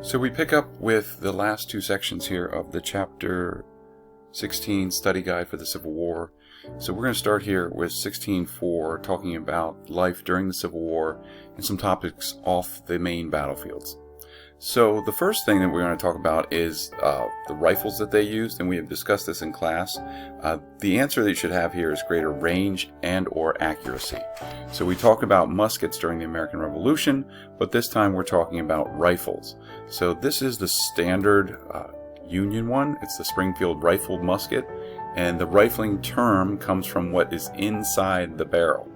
So we pick up with the last two sections here of the Chapter 16 Study Guide for the Civil War. So we're going to start here with 16.4, talking about life during the Civil War and some topics off the main battlefields. So the first thing that we're going to talk about is the rifles that they used, and we have discussed this in class. The answer that you should have here is greater range and or accuracy. So we talked about muskets during the American Revolution, but this time we're talking about rifles. So this is the standard Union one. It's the Springfield rifled musket, and the rifling term comes from what is inside the barrel.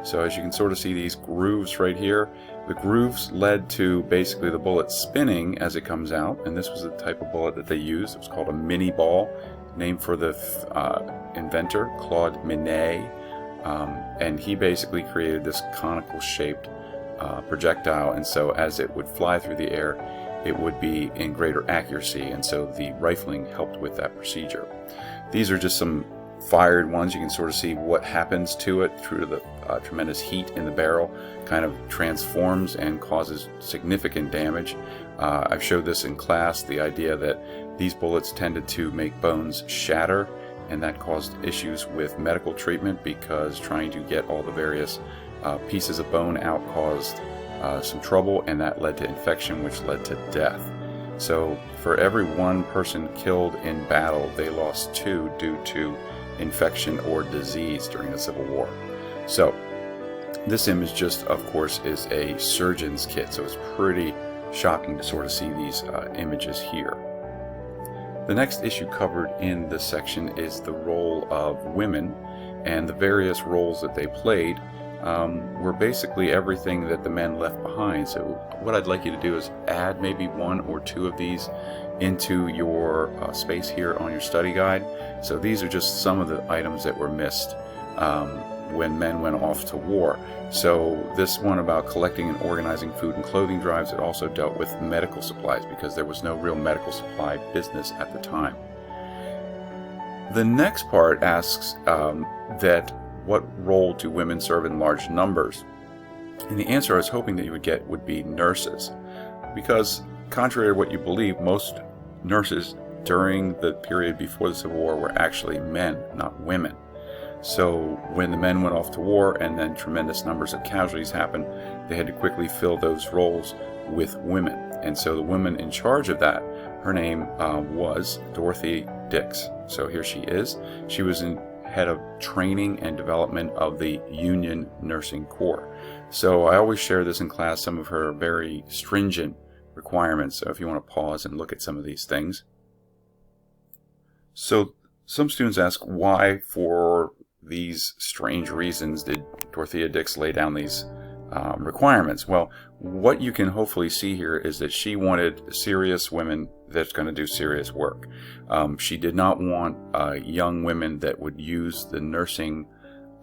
So as you can sort of see these grooves right here, the grooves led to basically the bullet spinning as it comes out, and this was the type of bullet that they used. It was called a mini ball, named for the inventor, Claude Minié, and he basically created this conical shaped projectile, and so as it would fly through the air, it would be in greater accuracy, and so the rifling helped with that procedure. These are just some fired ones. You can sort of see what happens to it through the tremendous heat in the barrel, kind of transforms and causes significant damage. I've showed this in class, the idea that these bullets tended to make bones shatter, and that caused issues with medical treatment because trying to get all the various pieces of bone out caused some trouble, and that led to infection, which led to death. So for every one person killed in battle, they lost 2 due to infection or disease during the Civil War. So this image just, of course, is a surgeon's kit, so it's pretty shocking to sort of see these images here. The next issue covered in this section is the role of women, and the various roles that they played were basically everything that the men left behind. So what I'd like you to do is add maybe 1 or 2 of these into your space here on your study guide. So these are just some of the items that were missed when men went off to war. So this one about collecting and organizing food and clothing drives, it also dealt with medical supplies because there was no real medical supply business at the time. The next part asks that what role do women serve in large numbers? And the answer I was hoping that you would get would be nurses, because contrary to what you believe, most nurses during the period before the Civil War were actually men, not women. So when the men went off to war and then tremendous numbers of casualties happened, they had to quickly fill those roles with women. And so the woman in charge of that, her name was Dorothy Dix. So here she is. She was head of training and development of the Union Nursing Corps. So I always share this in class, some of her very stringent requirements. So if you want to pause and look at some of these things. So some students ask, why for these strange reasons did Dorothea Dix lay down these requirements? Well, what you can hopefully see here is that she wanted serious women that's going to do serious work. She did not want young women that would use the nursing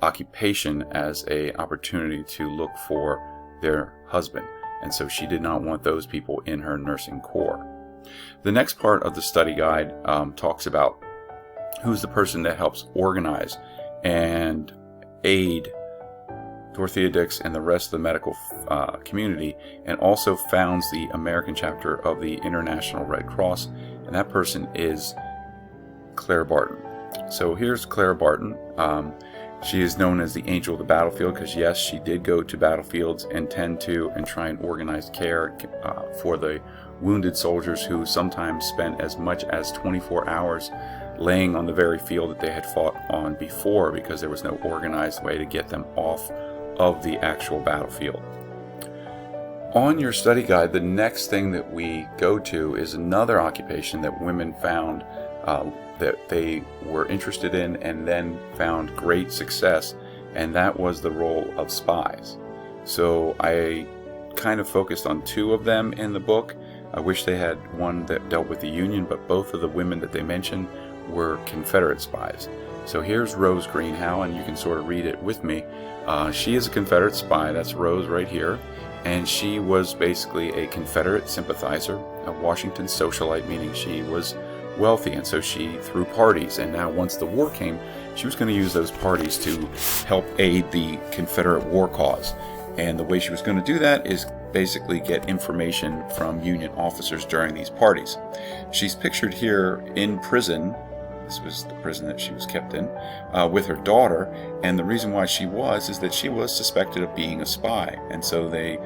occupation as a opportunity to look for their husband, and so she did not want those people in her nursing corps. The next part of the study guide talks about who's the person that helps organize and aid Dorothea Dix and the rest of the medical community, and also founds the American chapter of the International Red Cross, and that person is Claire Barton. So here's Claire Barton. She is known as the Angel of the Battlefield because, yes, she did go to battlefields and tend to and try and organize care for the wounded soldiers who sometimes spent as much as 24 hours laying on the very field that they had fought on before because there was no organized way to get them off of the actual battlefield. On your study guide, the next thing that we go to is another occupation that women found that they were interested in and then found great success, and that was the role of spies. So I kind of focused on 2 of them in the book. I wish they had one that dealt with the Union, but both of the women that they mentioned were Confederate spies. So here's Rose Greenhow, and you can sort of read it with me. She is a Confederate spy. That's Rose right here. And she was basically a Confederate sympathizer, a Washington socialite, meaning she was wealthy, and so she threw parties. And now once the war came, she was going to use those parties to help aid the Confederate war cause. And the way she was going to do that is basically get information from Union officers during these parties. She's pictured here in prison. This was the prison that she was kept in, with her daughter, and the reason why she was is that she was suspected of being a spy, and so they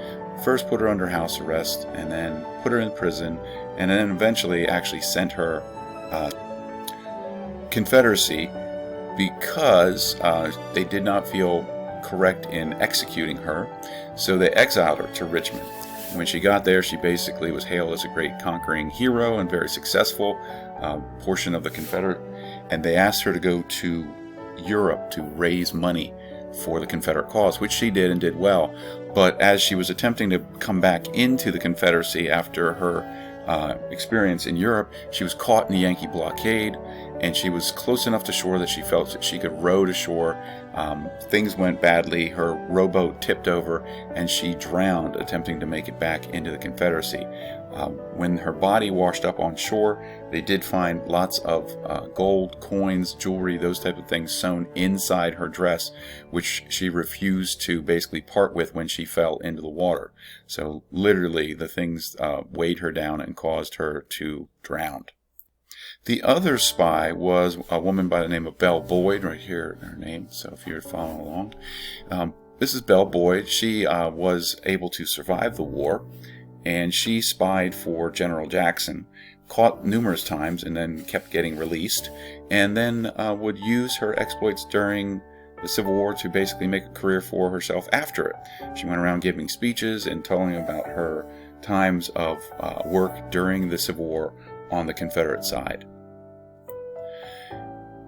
first put her under house arrest, and then put her in prison, and then eventually actually sent her Confederacy because they did not feel correct in executing her, so they exiled her to Richmond. When she got there, she basically was hailed as a great conquering hero and very successful portion of the Confederate, and they asked her to go to Europe to raise money for the Confederate cause, which she did and did well. But as she was attempting to come back into the Confederacy after her experience in Europe, she was caught in the Yankee blockade, and she was close enough to shore that she felt that she could row to shore. Things went badly. Her rowboat tipped over, and she drowned attempting to make it back into the Confederacy. When her body washed up on shore, they did find lots of gold, coins, jewelry, those type of things sewn inside her dress, which she refused to basically part with when she fell into the water. So literally the things weighed her down and caused her to drown. The other spy was a woman by the name of Belle Boyd, right here in her name, so if you're following along. This is Belle Boyd. She was able to survive the war, and she spied for General Jackson, caught numerous times and then kept getting released, and then would use her exploits during the Civil War to basically make a career for herself after it. She went around giving speeches and telling about her times of work during the Civil War on the Confederate side.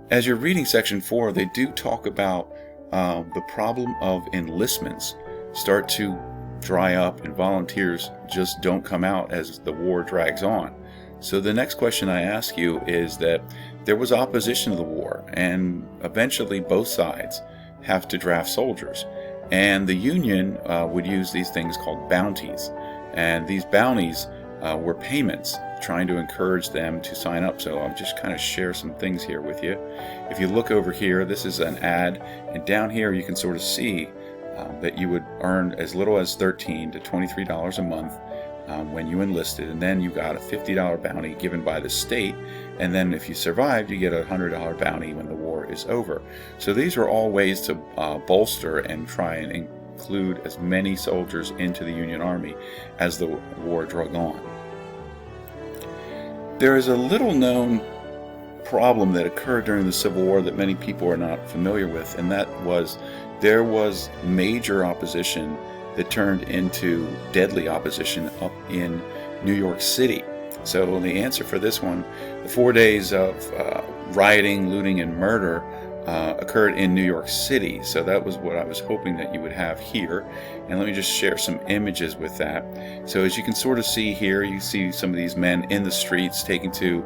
As you're reading Section 4, they do talk about the problem of enlistments start to dry up and volunteers just don't come out as the war drags on. So the next question I ask you is that there was opposition to the war, and eventually both sides have to draft soldiers. And the Union would use these things called bounties. And these bounties were payments, trying to encourage them to sign up. So I'll just kind of share some things here with you. If you look over here, this is an ad, and down here you can sort of see that you would earn as little as $13 to $23 a month when you enlisted, and then you got a $50 bounty given by the state, and then if you survived, you get a $100 bounty when the war is over. So these are all ways to bolster and try and include as many soldiers into the Union Army as the war drug on. There is a little known problem that occurred during the Civil War that many people are not familiar with, and that was there was major opposition that turned into deadly opposition up in New York City. So the answer for this one, the 4 days of rioting, looting, and murder occurred in New York City. So that was what I was hoping that you would have here. And let me just share some images with that. So as you can sort of see here, you see some of these men in the streets taking to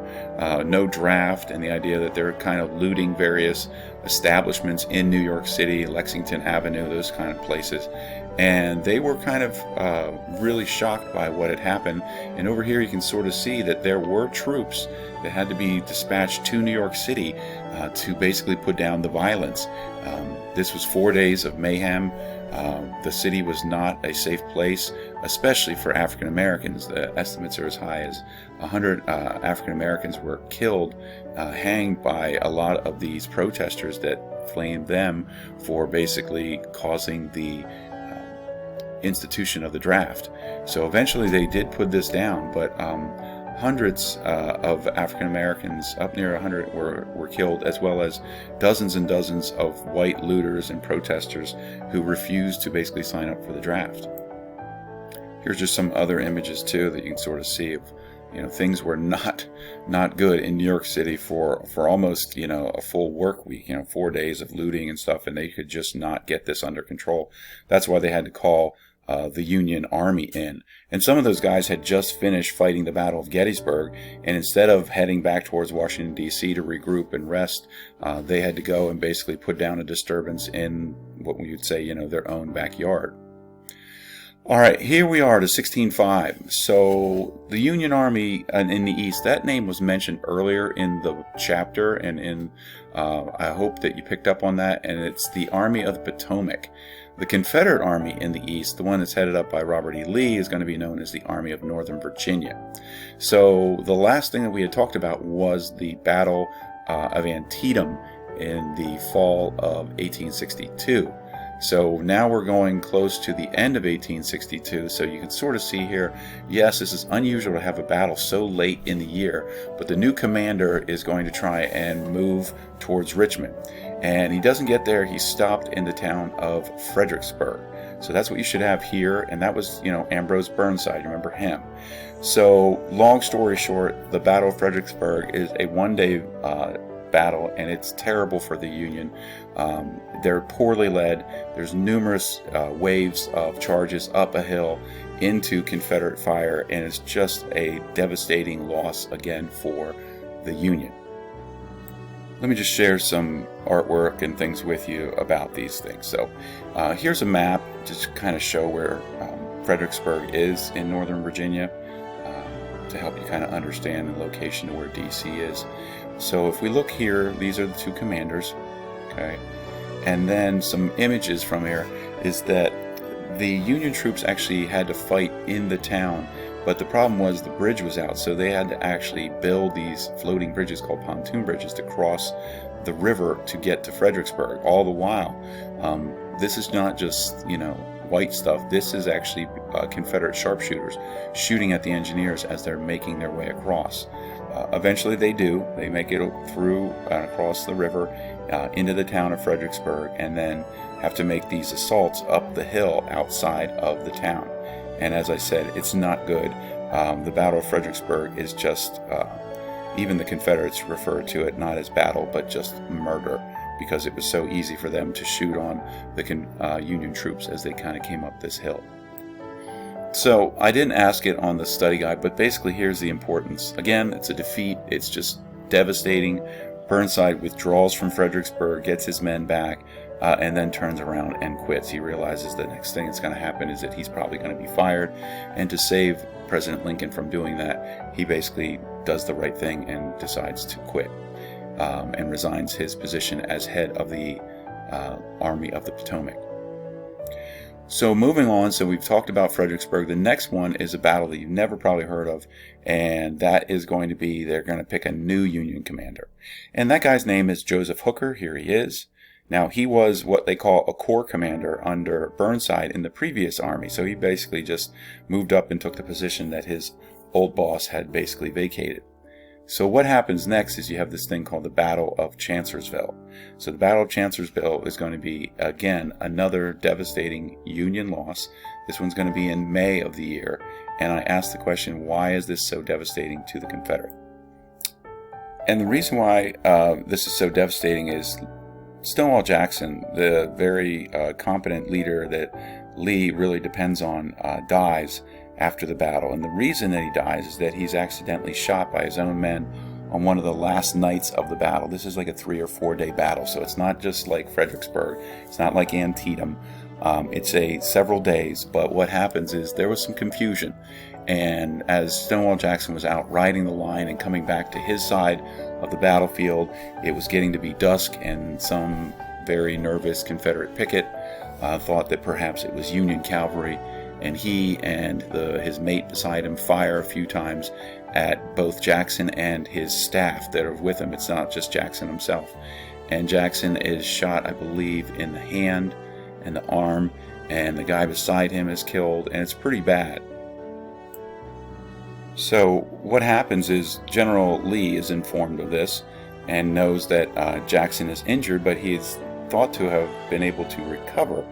no draft, and the idea that they're kind of looting various establishments in New York City, Lexington Avenue, those kind of places. And they were kind of really shocked by what had happened. And over here you can sort of see that there were troops that had to be dispatched to New York City to basically put down the violence. This was 4 days of mayhem. The city was not a safe place, especially for African Americans. The estimates are as high as 100 African Americans were killed, hanged by a lot of these protesters that blamed them for basically causing the institution of the draft. So eventually they did put this down, but hundreds of African Americans, up near 100, were killed, as well as dozens and dozens of white looters and protesters who refused to basically sign up for the draft. Here's just some other images too that you can sort of see of, things were not good in New York City for almost, a full work week, 4 days of looting and stuff, and they could just not get this under control. That's why they had to call the Union Army in. And some of those guys had just finished fighting the Battle of Gettysburg, and instead of heading back towards Washington, D.C. to regroup and rest, they had to go and basically put down a disturbance in what we would say, their own backyard. All right, here we are to 1605. So the Union Army in the East, that name was mentioned earlier in the chapter, and I hope that you picked up on that, and it's the Army of the Potomac. The Confederate Army in the east, the one that's headed up by Robert E. Lee, is going to be known as the Army of Northern Virginia. So the last thing that we had talked about was the Battle of Antietam in the fall of 1862. So now we're going close to the end of 1862, so you can sort of see here, yes, this is unusual to have a battle so late in the year, but the new commander is going to try and move towards Richmond. And he doesn't get there, he's stopped in the town of Fredericksburg. So that's what you should have here, and that was, Ambrose Burnside, remember him. So, long story short, the Battle of Fredericksburg is a one-day battle, and it's terrible for the Union. They're poorly led. There's numerous waves of charges up a hill into Confederate fire, and it's just a devastating loss again for the Union. Let me just share some artwork and things with you about these things. So here's a map just to kind of show where Fredericksburg is in Northern Virginia, to help you kind of understand the location of where DC is. So if we look here, these are the two commanders, okay? And then some images from here is that the Union troops actually had to fight in the town, but the problem was the bridge was out, so they had to actually build these floating bridges called pontoon bridges to cross the river to get to Fredericksburg. All the while, this is not just, white stuff. This is actually Confederate sharpshooters shooting at the engineers as they're making their way across. Eventually they do. They make it through across the river into the town of Fredericksburg, and then have to make these assaults up the hill outside of the town. And as I said, it's not good. The Battle of Fredericksburg is just, even the Confederates refer to it not as battle, but just murder, because it was so easy for them to shoot on the Union troops as they kind of came up this hill. So I didn't ask it on the study guide, but basically here's the importance. Again, it's a defeat. It's just devastating. Burnside withdraws from Fredericksburg, gets his men back, and then turns around and quits. He realizes the next thing that's going to happen is that he's probably going to be fired, and to save President Lincoln from doing that, he basically does the right thing and decides to quit, and resigns his position as head of the Army of the Potomac. So moving on, so we've talked about Fredericksburg. The next one is a battle that you've never probably heard of, and that is going to be, they're going to pick a new Union commander. And that guy's name is Joseph Hooker. Here he is. Now, he was what they call a corps commander under Burnside in the previous army, so he basically just moved up and took the position that his old boss had basically vacated. So what happens next is you have this thing called the Battle of Chancellorsville. So the Battle of Chancellorsville is going to be, again, another devastating Union loss. This one's going to be in May of the year. And I asked the question, why is this so devastating to the Confederate? And the reason why this is so devastating is Stonewall Jackson, the very competent leader that Lee really depends on, dies after the battle. And the reason that he dies is that he's accidentally shot by his own men on one of the last nights of the battle. This is like a 3 or 4 day battle, so it's not just like Fredericksburg. It's not like Antietam. It's several days, but what happens is there was some confusion. And as Stonewall Jackson was out riding the line and coming back to his side of the battlefield, it was getting to be dusk, and some very nervous Confederate picket thought that perhaps it was Union cavalry, and he and his mate beside him fire a few times at both Jackson and his staff that are with him. It's not just Jackson himself. And Jackson is shot, I believe, in the hand and the arm, and the guy beside him is killed, and it's pretty bad. So what happens is General Lee is informed of this and knows that Jackson is injured, but he is thought to have been able to recover.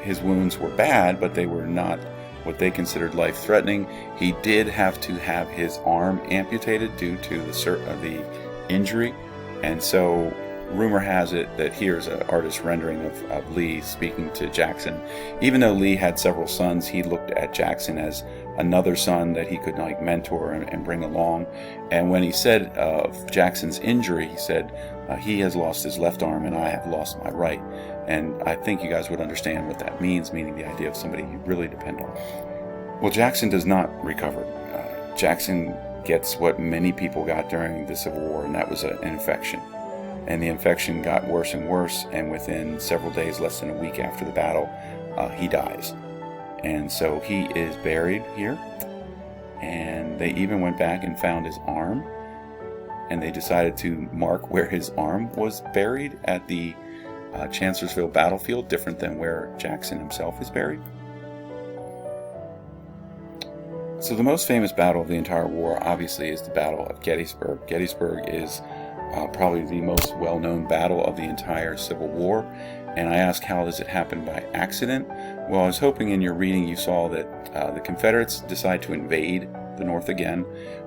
His wounds were bad, but they were not what they considered life-threatening. He did have to have his arm amputated due to the injury, and so rumor has it that here's an artist's rendering of Lee speaking to Jackson. Even though Lee had several sons, he looked at Jackson as another son that he could mentor and bring along. And when he said of Jackson's injury, he said, he has lost his left arm and I have lost my right. And I think you guys would understand what that means, meaning the idea of somebody you really depend on. Well, Jackson does not recover. Jackson gets what many people got during the Civil War, and that was an infection. and the infection got worse and worse, and within several days, less than a week after the battle, he dies. And so he is buried here, and they even went back and found his arm, and they decided to mark where his arm was buried at the Chancellorsville battlefield, different than where Jackson himself is buried. So the most famous battle of the entire war, obviously, is the Battle of Gettysburg. Gettysburg is probably the most well-known battle of the entire Civil War. And I asked, how does it happen by accident? Well, I was hoping in your reading you saw that the Confederates decide to invade the North again.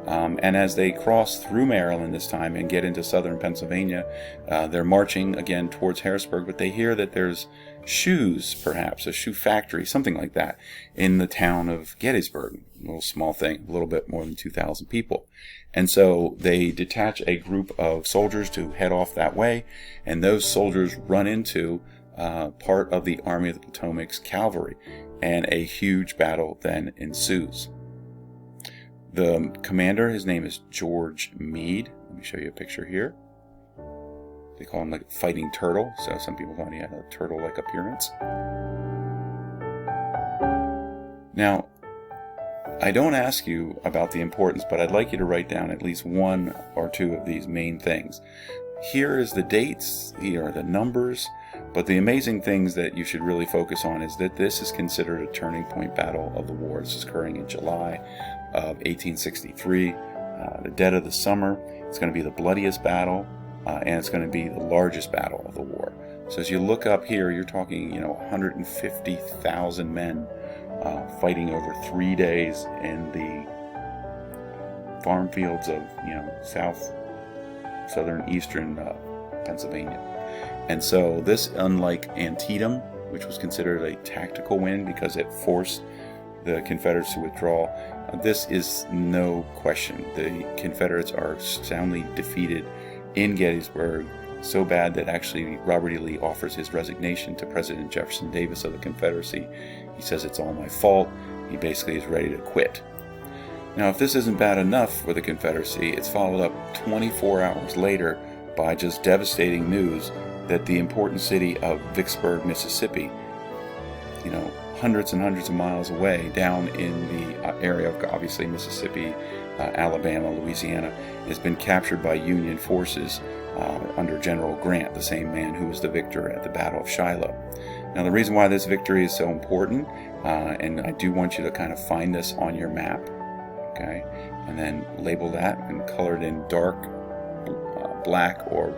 And as they cross through Maryland this time and get into southern Pennsylvania, they're marching again towards Harrisburg, but they hear that there's shoes, perhaps, a shoe factory, something like that, in the town of Gettysburg. A little small thing, a little bit more than 2,000 people. And so they detach a group of soldiers to head off that way, and those soldiers run into part of the Army of the Potomac's cavalry, and a huge battle then ensues. The commander, his name is George Meade. Let me show you a picture here. They call him like a fighting turtle, so some people thought he had a turtle-like appearance. Now, I don't ask you about the importance, but I'd like you to write down at least one or two of these main things. Here is the dates, here are the numbers, but the amazing things that you should really focus on is that this is considered a turning point battle of the war. This is occurring in July of 1863, the dead of the summer. It's going to be the bloodiest battle, and it's going to be the largest battle of the war. So as you look up here, you're talking, 150,000 men fighting over 3 days in the farm fields of, southern eastern Pennsylvania. And so this, unlike Antietam, which was considered a tactical win because it forced the Confederates to withdraw, this is no question. The Confederates are soundly defeated in Gettysburg, so bad that actually Robert E. Lee offers his resignation to President Jefferson Davis of the Confederacy. He says, it's all my fault. He basically is ready to quit. Now, if this isn't bad enough for the Confederacy, it's followed up 24 hours later by just devastating news that the important city of Vicksburg, Mississippi, hundreds and hundreds of miles away, down in the area of, obviously, Mississippi, Alabama, Louisiana, has been captured by Union forces under General Grant, the same man who was the victor at the Battle of Shiloh. Now, the reason why this victory is so important, and I do want you to kind of find this on your map, okay, and then label that and color it in dark black or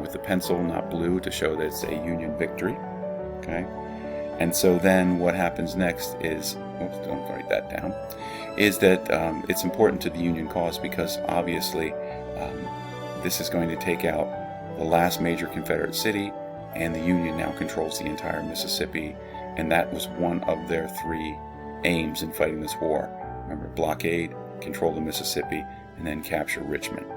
with the pencil, not blue, to show that it's a Union victory, okay. And so then what happens next is, don't write that down, is that it's important to the Union cause because obviously this is going to take out the last major Confederate city, and the Union now controls the entire Mississippi, and that was one of their three aims in fighting this war. Remember, blockade, control the Mississippi, and then capture Richmond.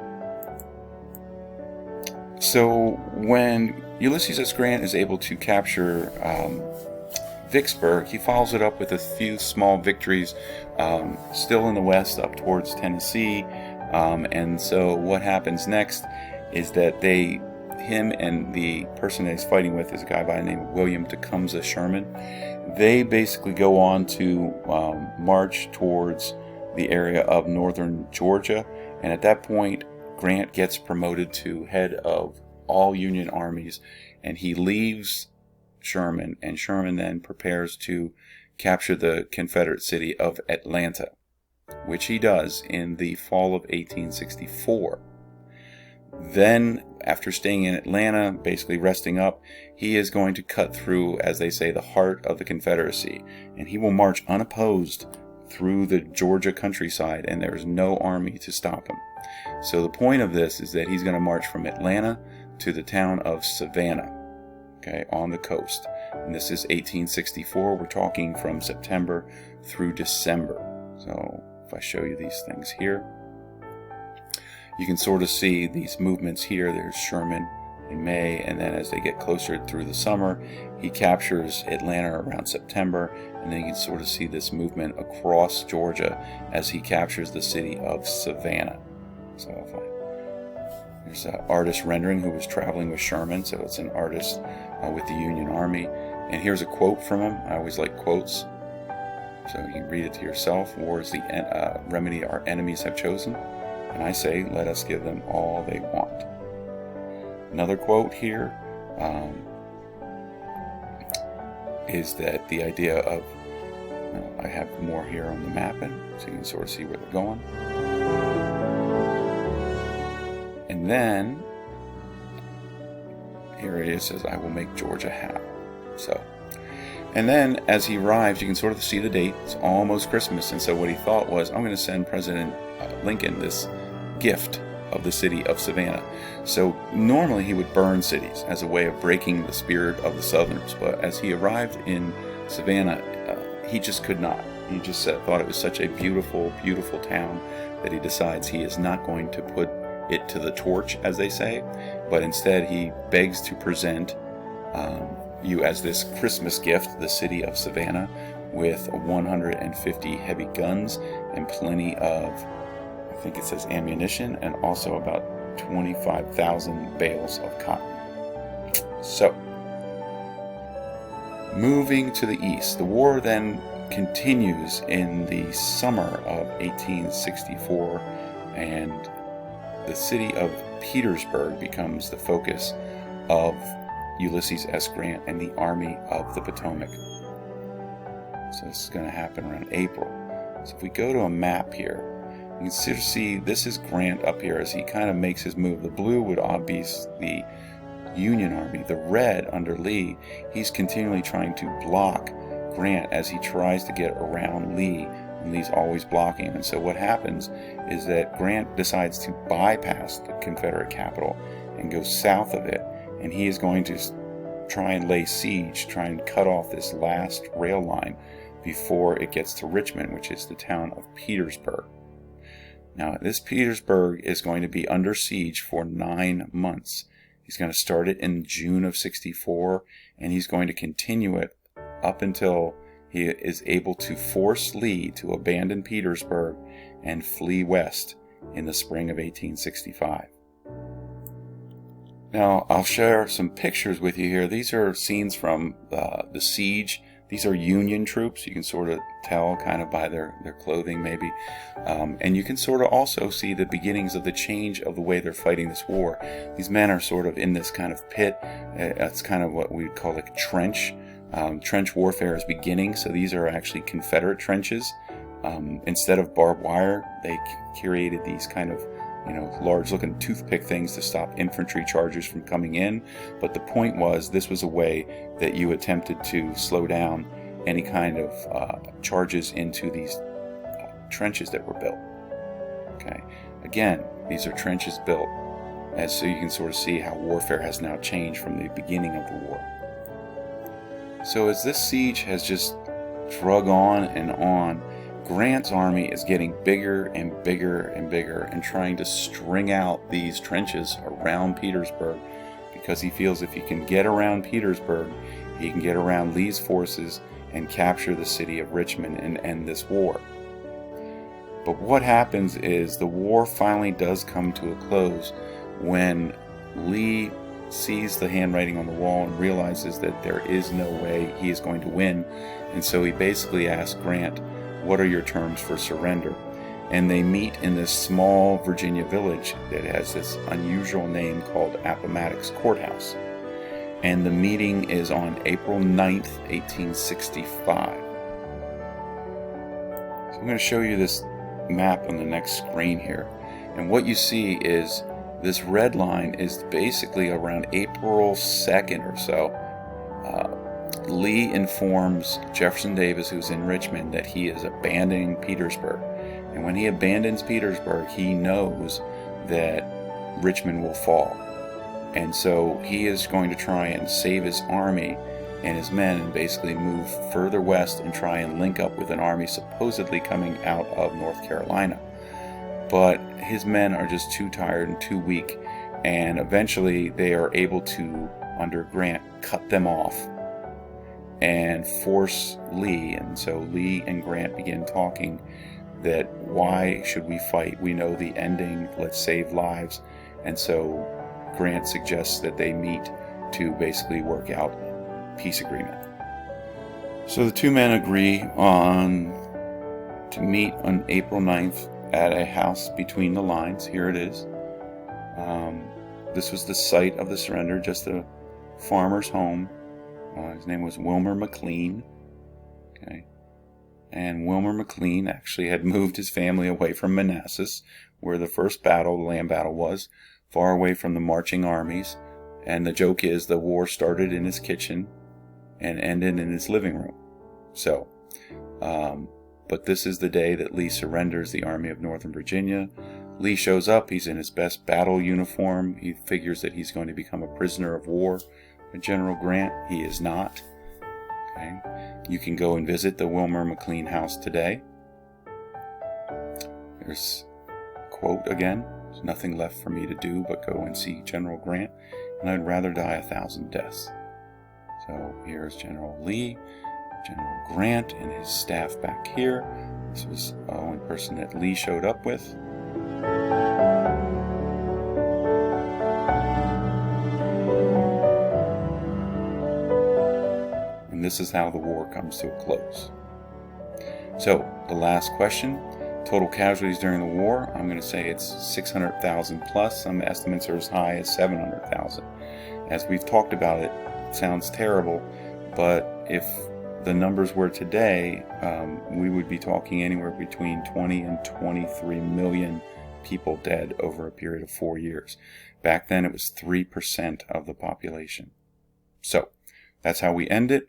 So when Ulysses S. Grant is able to capture Vicksburg, he follows it up with a few small victories still in the west up towards Tennessee, and so what happens next is that him and the person that he's fighting with is a guy by the name of William Tecumseh Sherman. They basically go on to march towards the area of northern Georgia, and at that point Grant gets promoted to head of all Union armies, and he leaves Sherman, and Sherman then prepares to capture the Confederate city of Atlanta, which he does in the fall of 1864. Then, after staying in Atlanta, basically resting up, he is going to cut through, as they say, the heart of the Confederacy, and he will march unopposed through the Georgia countryside, and there is no army to stop him. So the point of this is that he's going to march from Atlanta to the town of Savannah, okay, on the coast. And this is 1864. We're talking from September through December. So if I show you these things here, you can sort of see these movements here. There's Sherman in May, and then as they get closer through the summer, he captures Atlanta around September, and then you can sort of see this movement across Georgia as he captures the city of Savannah. So if I There's an artist rendering who was traveling with Sherman, so it's an artist with the Union Army. And here's a quote from him. I always like quotes, so you can read it to yourself. War is the remedy our enemies have chosen, and I say, let us give them all they want. Another quote here is that the idea of, I have more here on the mapping, so you can sort of see where they're going. And then, here it is, says, I will make Georgia howl. So, and then as he arrives, you can sort of see the date. It's almost Christmas, and so what he thought was, I'm going to send President Lincoln this gift of the city of Savannah. So normally he would burn cities as a way of breaking the spirit of the Southerners, but as he arrived in Savannah, he just could not. He just thought it was such a beautiful, beautiful town that he decides he is not going to put it to the torch, as they say, but instead he begs to present you as this Christmas gift, the city of Savannah, with 150 heavy guns and plenty of, I think it says ammunition, and also about 25,000 bales of cotton. So, moving to the east, the war then continues in the summer of 1864, and the city of Petersburg becomes the focus of Ulysses S. Grant and the Army of the Potomac. So this is going to happen around April. So if we go to a map here, you can see this is Grant up here as he kind of makes his move. The blue would be the Union Army. The red under Lee, he's continually trying to block Grant as he tries to get around Lee, and Lee's always blocking him. And so what happens is that Grant decides to bypass the Confederate capital and go south of it, and he is going to try and lay siege, try and cut off this last rail line before it gets to Richmond, which is the town of Petersburg. Now, this Petersburg is going to be under siege for 9 months. He's going to start it in June of 64, and he's going to continue it up until he is able to force Lee to abandon Petersburg and flee west in the spring of 1865. Now, I'll share some pictures with you here. These are scenes from the siege. These are Union troops. You can sort of tell kind of by their clothing maybe. And you can sort of also see the beginnings of the change of the way they're fighting this war. These men are sort of in this kind of pit. That's kind of what we would call a trench. Trench warfare is beginning. So these are actually Confederate trenches. Instead of barbed wire, they created these kind of large-looking toothpick things to stop infantry charges from coming in. But the point was, this was a way that you attempted to slow down any kind of charges into these trenches that were built. Okay, again, these are trenches built, as so you can sort of see how warfare has now changed from the beginning of the war. So as this siege has just drug on and on, Grant's army is getting bigger and bigger and bigger and trying to string out these trenches around Petersburg, because he feels if he can get around Petersburg, he can get around Lee's forces and capture the city of Richmond and end this war. But what happens is the war finally does come to a close when Lee sees the handwriting on the wall and realizes that there is no way he is going to win, and so he basically asks Grant, what are your terms for surrender? And they meet in this small Virginia village that has this unusual name called Appomattox Courthouse. And the meeting is on April 9th, 1865. So I'm going to show you this map on the next screen here. And what you see is this red line is basically around April 2nd or so. Lee informs Jefferson Davis, who's in Richmond, that he is abandoning Petersburg. And when he abandons Petersburg, he knows that Richmond will fall. And so he is going to try and save his army and his men and basically move further west and try and link up with an army supposedly coming out of North Carolina. But his men are just too tired and too weak, and eventually they are able to, under Grant, cut them off and force Lee. And so Lee and Grant begin talking that why should we fight? We know the ending, let's save lives. And so Grant suggests that they meet to basically work out peace agreement. So the two men agree to meet on April 9th at a house between the lines. Here it is. This was the site of the surrender, just a farmer's home. His name was Wilmer McLean. Okay. And Wilmer McLean actually had moved his family away from Manassas, where the first battle, the land battle, was, far away from the marching armies. And the joke is the war started in his kitchen and ended in his living room. So, but this is the day that Lee surrenders the Army of Northern Virginia. Lee shows up. He's in his best battle uniform. He figures that he's going to become a prisoner of war with General Grant. He is not. Okay. You can go and visit the Wilmer McLean house today. There's a quote again. There's nothing left for me to do but go and see General Grant, and I'd rather die 1,000 deaths. So here's General Lee, General Grant, and his staff back here. This was the only person that Lee showed up with. And this is how the war comes to a close. So, the last question. Total casualties during the war, I'm going to say it's 600,000 plus. Some estimates are as high as 700,000. As we've talked about it sounds terrible, but if the numbers were today, we would be talking anywhere between 20 and 23 million people dead over a period of 4 years. Back then it was 3% of the population. So, that's how we end it.